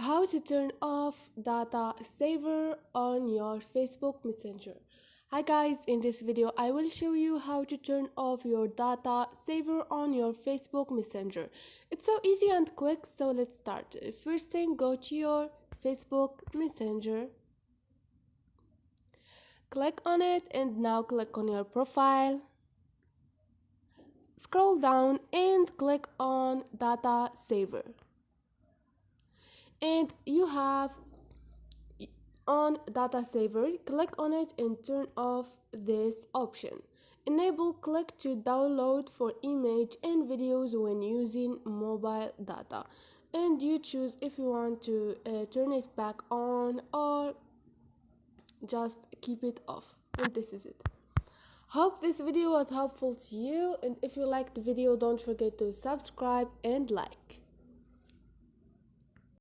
How to turn off data saver on your Facebook Messenger. Hi guys, in this video I will show you how to turn off your data saver on your Facebook Messenger. It's so easy and quick, so let's start. First thing, go to your Facebook Messenger, click on it, and now click on your profile. Scroll down and click on data saver, and you have on data saver. Click on it and turn off this option. Enable click to download for image and videos when using mobile data, and you choose if you want to turn it back on or just keep it off. And this is it. Hope this video was helpful to you, and if you liked the video, don't forget to subscribe and like.